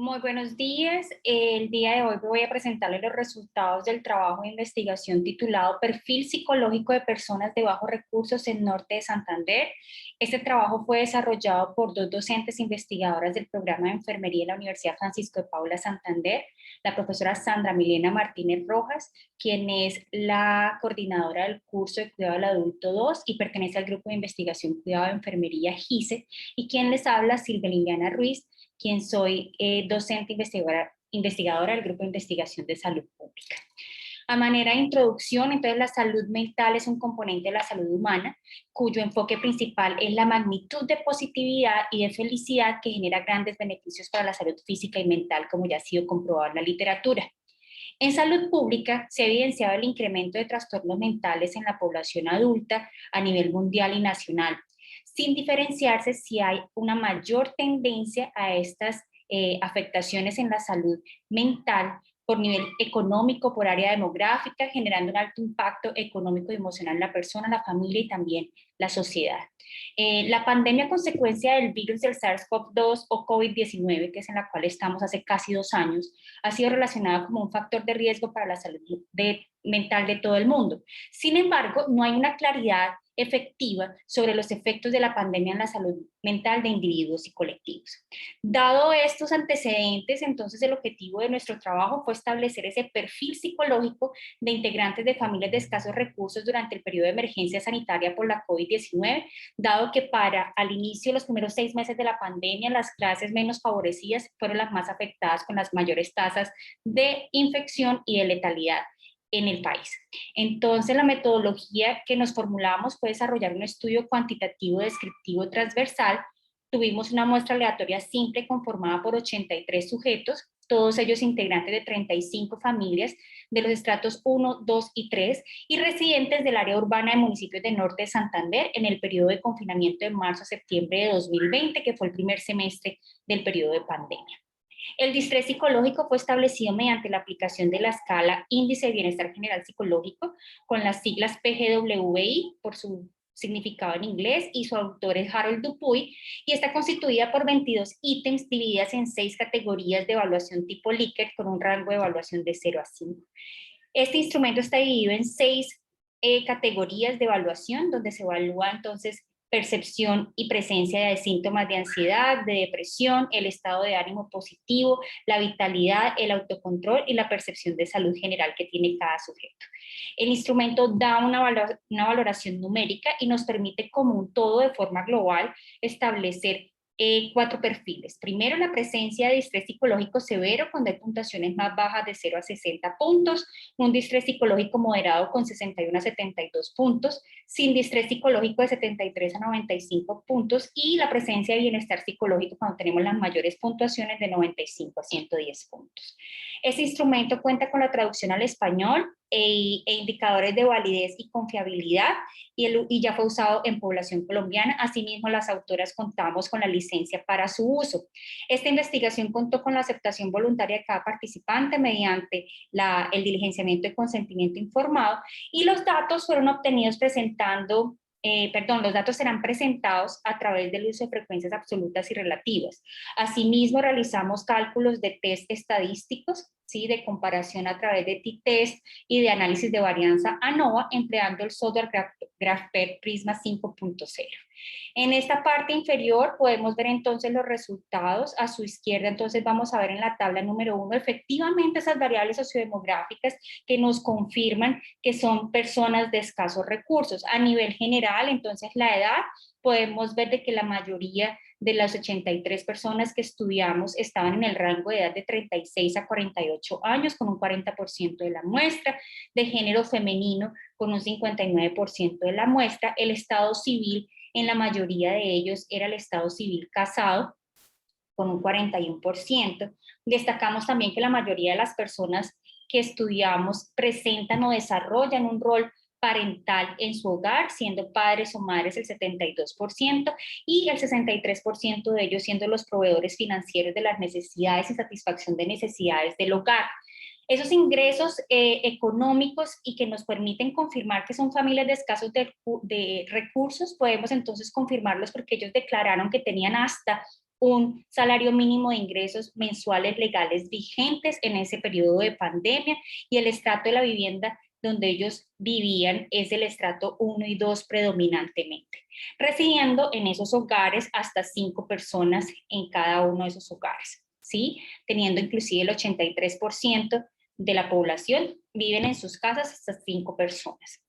Muy buenos días. El día de hoy voy a presentarles los resultados del trabajo de investigación titulado Perfil psicológico de personas de bajos recursos en Norte de Santander. Este trabajo fue desarrollado por dos docentes investigadoras del programa de enfermería en la Universidad Francisco de Paula Santander, la profesora Sandra Milena Martínez Rojas, quien es la coordinadora del curso de Cuidado del Adulto 2 y pertenece al grupo de investigación Cuidado de Enfermería GISE, y quien les habla, Silvia Liliana Ruiz, quien soy docente investigadora del Grupo de Investigación de Salud Pública. A manera de introducción, entonces la salud mental es un componente de la salud humana, cuyo enfoque principal es la magnitud de positividad y de felicidad que genera grandes beneficios para la salud física y mental, como ya ha sido comprobado en la literatura. En salud pública se ha evidenciado el incremento de trastornos mentales en la población adulta a nivel mundial y nacional, sin diferenciarse si hay una mayor tendencia a estas afectaciones en la salud mental por nivel económico, por área demográfica, generando un alto impacto económico y emocional en la persona, la familia y también la sociedad. La pandemia a consecuencia del virus del SARS-CoV-2 o COVID-19, que es en la cual estamos hace casi 2 años, ha sido relacionada como un factor de riesgo para la salud mental de todo el mundo. Sin embargo, no hay una claridad efectiva sobre los efectos de la pandemia en la salud mental de individuos y colectivos. Dado estos antecedentes, entonces el objetivo de nuestro trabajo fue establecer ese perfil psicológico de integrantes de familias de escasos recursos durante el periodo de emergencia sanitaria por la COVID-19, dado que para al inicio, los primeros 6 meses de la pandemia, las clases menos favorecidas fueron las más afectadas con las mayores tasas de infección y de letalidad en el país. Entonces, la metodología que nos formulamos fue desarrollar un estudio cuantitativo, descriptivo, transversal. Tuvimos una muestra aleatoria simple conformada por 83 sujetos, todos ellos integrantes de 35 familias de los estratos 1, 2 y 3 y residentes del área urbana de municipios de Norte de Santander en el periodo de confinamiento de marzo a septiembre de 2020, que fue el primer semestre del periodo de pandemia. El distrés psicológico fue establecido mediante la aplicación de la escala Índice de Bienestar General Psicológico, con las siglas PGWI por su significado en inglés, y su autor es Harold Dupuy, y está constituida por 22 ítems divididas en 6 categorías de evaluación tipo Likert con un rango de evaluación de 0 a 5. Este instrumento está dividido en 6 categorías de evaluación, donde se evalúa entonces percepción y presencia de síntomas de ansiedad, de depresión, el estado de ánimo positivo, la vitalidad, el autocontrol y la percepción de salud general que tiene cada sujeto. El instrumento da una valoración numérica y nos permite como un todo, de forma global, establecer 4 perfiles. Primero, la presencia de distrés psicológico severo, cuando hay puntuaciones más bajas de 0 a 60 puntos, un distrés psicológico moderado con 61 a 72 puntos, sin distrés psicológico de 73 a 95 puntos, y la presencia de bienestar psicológico cuando tenemos las mayores puntuaciones de 95 a 110 puntos. Este instrumento cuenta con la traducción al español e indicadores de validez y confiabilidad, y ya fue usado en población colombiana. Asimismo, las autoras contamos con la licencia para su uso. Esta investigación contó con la aceptación voluntaria de cada participante mediante el diligenciamiento de consentimiento informado, y los datos fueron obtenidos los datos serán presentados a través del uso de frecuencias absolutas y relativas. Asimismo, realizamos cálculos de test estadísticos, ¿sí?, de comparación a través de t-test y de análisis de varianza ANOVA, empleando el software GraphPad Prisma 5.0. En esta parte inferior podemos ver entonces los resultados. A su izquierda entonces vamos a ver en la tabla número 1 efectivamente esas variables sociodemográficas que nos confirman que son personas de escasos recursos. A nivel general, entonces, la edad, podemos ver de que la mayoría de las 83 personas que estudiamos estaban en el rango de edad de 36 a 48 años, con un 40% de la muestra, de género femenino con un 59% de la muestra. El estado civil en la mayoría de ellos era el estado civil casado, con un 41%. Destacamos también que la mayoría de las personas que estudiamos presentan o desarrollan un rol parental en su hogar, siendo padres o madres el 72%, y el 63% de ellos siendo los proveedores financieros de las necesidades y satisfacción de necesidades del hogar. Esos ingresos económicos y que nos permiten confirmar que son familias de escasos de recursos, podemos entonces confirmarlos porque ellos declararon que tenían hasta un salario mínimo de ingresos mensuales legales vigentes en ese periodo de pandemia, y el estrato de la vivienda donde ellos vivían es el estrato 1 y 2 predominantemente, residiendo en esos hogares hasta 5 personas en cada uno de esos hogares, ¿sí? Teniendo inclusive el 83% de la población viven en sus casas hasta 5 personas.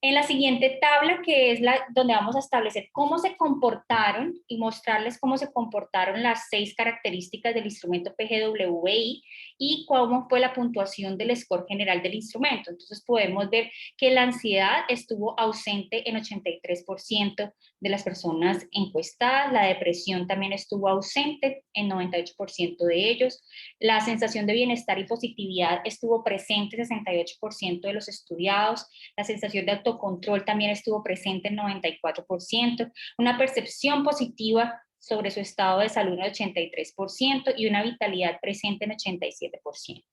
En la siguiente tabla, que es la donde vamos a establecer cómo se comportaron y mostrarles cómo se comportaron las 6 características del instrumento PGWI y cómo fue la puntuación del score general del instrumento. Entonces podemos ver que la ansiedad estuvo ausente en 83% de las personas encuestadas, la depresión también estuvo ausente en 98% de ellos, la sensación de bienestar y positividad estuvo presente en 68% de los estudiados, la sensación de autocontrol también estuvo presente en 94%, una percepción positiva sobre su estado de salud en 83% y una vitalidad presente en 87%.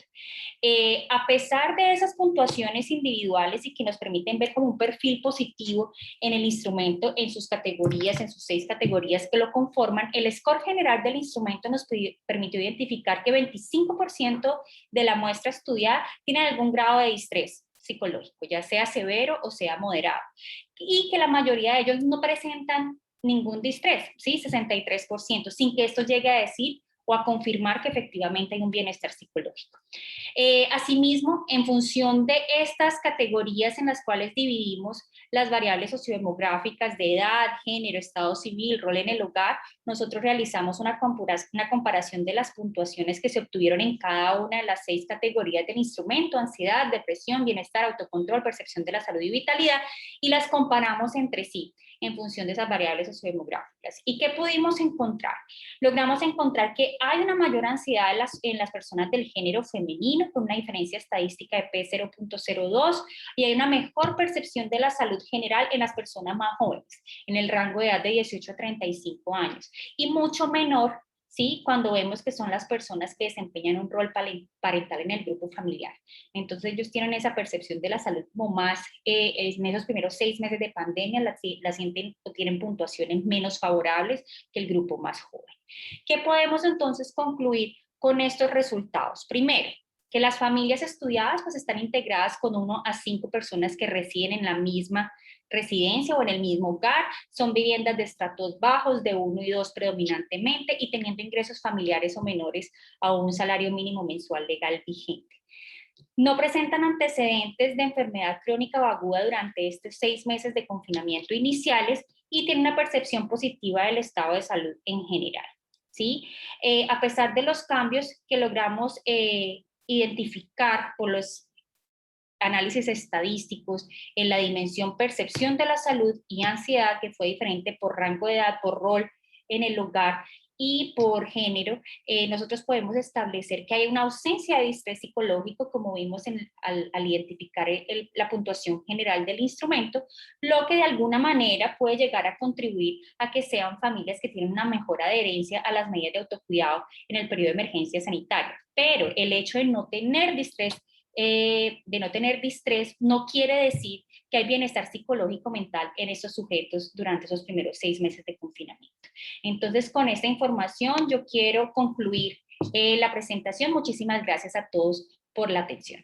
A pesar de esas puntuaciones individuales y que nos permiten ver como un perfil positivo en el instrumento, en sus categorías, en sus 6 categorías que lo conforman, el score general del instrumento nos permitió identificar que 25% de la muestra estudiada tiene algún grado de distrés psicológico, ya sea severo o sea moderado, y que la mayoría de ellos no presentan ningún distrés, ¿sí? 63%, sin que esto llegue a decir o a confirmar que efectivamente hay un bienestar psicológico. Asimismo, en función de estas categorías en las cuales dividimos las variables sociodemográficas de edad, género, estado civil, rol en el hogar, nosotros realizamos una comparación de las puntuaciones que se obtuvieron en cada una de las 6 categorías del instrumento: ansiedad, depresión, bienestar, autocontrol, percepción de la salud y vitalidad, y las comparamos entre sí en función de esas variables sociodemográficas. ¿Y qué pudimos encontrar? Logramos encontrar que hay una mayor ansiedad en las personas del género femenino, con una diferencia estadística de P0.02, y hay una mejor percepción de la salud general en las personas más jóvenes, en el rango de edad de 18 a 35 años, y mucho menor, ¿sí?, cuando vemos que son las personas que desempeñan un rol parental en el grupo familiar. Entonces ellos tienen esa percepción de la salud como más, en esos primeros 6 meses de pandemia, la sienten o tienen puntuaciones menos favorables que el grupo más joven. ¿Qué podemos entonces concluir con estos resultados? Primero, que las familias estudiadas pues están integradas con 1 a 5 personas que residen en la misma residencia o en el mismo hogar, son viviendas de estratos bajos, de 1 y 2 predominantemente, y teniendo ingresos familiares o menores a un salario mínimo mensual legal vigente. No presentan antecedentes de enfermedad crónica o aguda durante estos 6 meses de confinamiento iniciales y tienen una percepción positiva del estado de salud en general, ¿sí? A pesar de los cambios que logramos identificar por los análisis estadísticos en la dimensión percepción de la salud y ansiedad, que fue diferente por rango de edad, por rol en el hogar y por género, nosotros podemos establecer que hay una ausencia de distrés psicológico, como vimos al identificar la puntuación general del instrumento, lo que de alguna manera puede llegar a contribuir a que sean familias que tienen una mejor adherencia a las medidas de autocuidado en el periodo de emergencia sanitaria. Pero el hecho de no tener distrés no quiere decir que hay bienestar psicológico mental en esos sujetos durante esos primeros 6 meses de confinamiento. Entonces, con esta información yo quiero concluir la presentación. Muchísimas gracias a todos por la atención.